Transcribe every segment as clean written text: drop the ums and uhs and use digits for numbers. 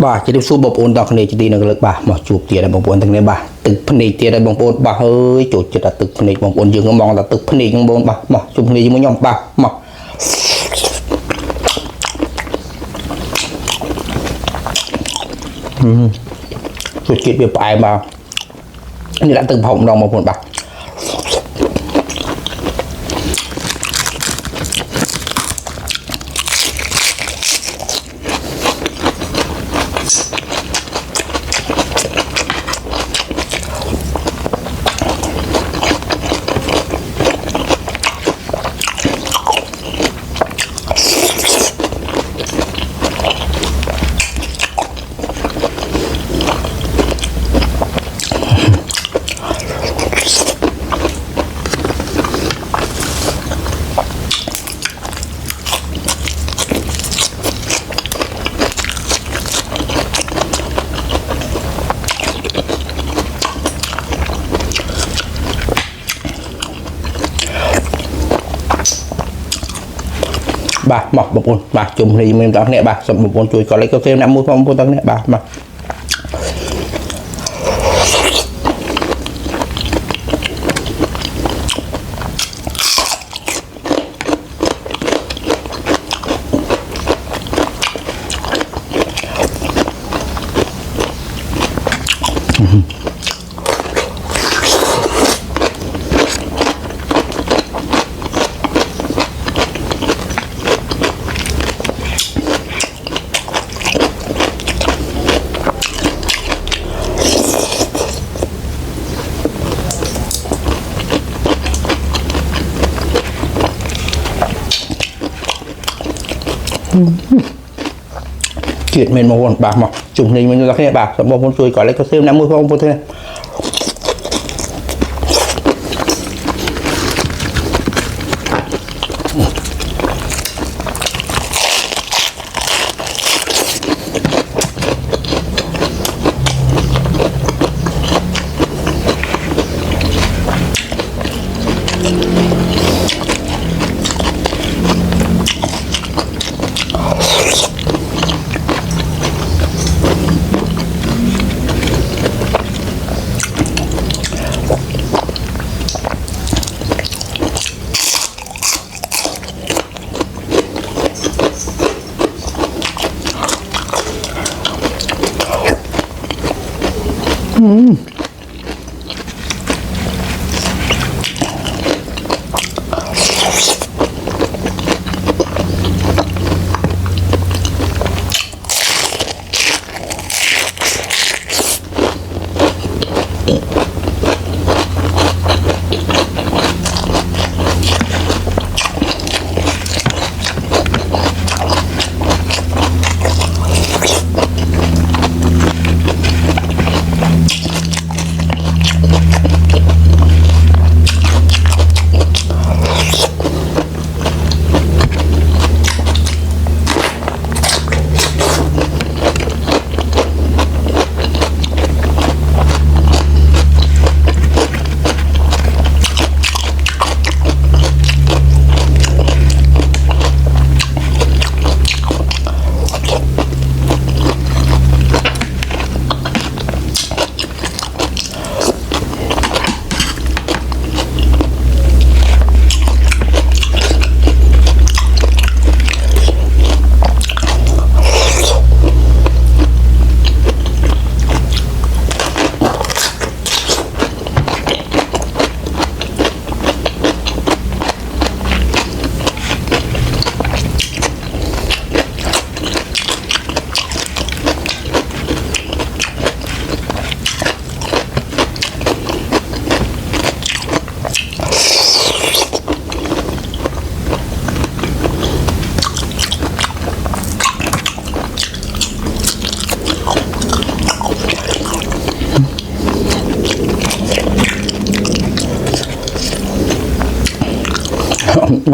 บ่าจะได้สู้บบอุ่นตอนนี้จะดีนักเลิกบ่ามาจูบเตียได้บบอุ่นตรงนี้บ่าตึกพนีเตียได้บบอุ่นบ่าเฮ้ยจูบจะตึกพนีบบอุ่นยืนก็มองแต่ตึกพนียังบนบ่ามาจูบพนียังไม่ยอมบ่ามาสุดจิตไปบ่านี่แหละตึกผมลองมาบ่าบ่าหมอกบบอุ่นบ่าจุ่มเลยมันตอนนี้บ่าสมบบอุ่นจุยก่อนเลยก็เซลน้ำมือพร้อมตอนนี้บ่ามาเกลียดเมนมาวนบ่ามาจุ่มเลยมันตอนนี้บ่าสมบบอุ่นจุยก่อนเลยก็เซลน้ำมือพร้อมตอนนี้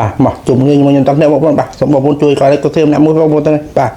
บ่าหมอกจุ่มเลยมันยังต้องเนี้ยบอกว่าบ่าสมบบอุ่นจุยก่อนเลยก็เซลน้ำมือพร้อมตอนนี้บ่า อ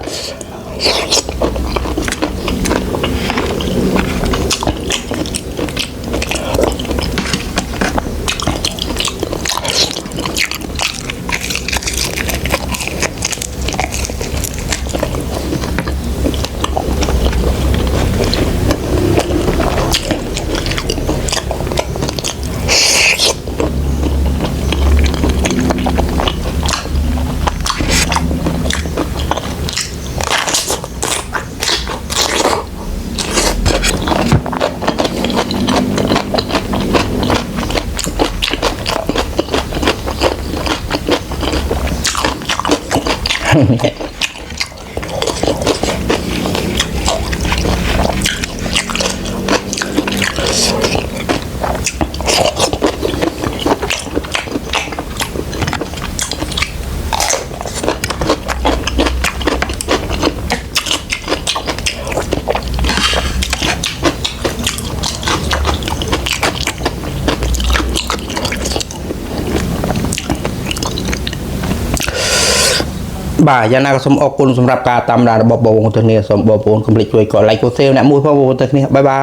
บ่ายานาก็สมออกคุณสำหรับการตามดาระบบบวงตัวนี้สมบูรณ์คอมพลีทช่วยกดไลค์กดเซลนะมุ้ยพ่อวงตัวนี้บ๊ายบา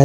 ย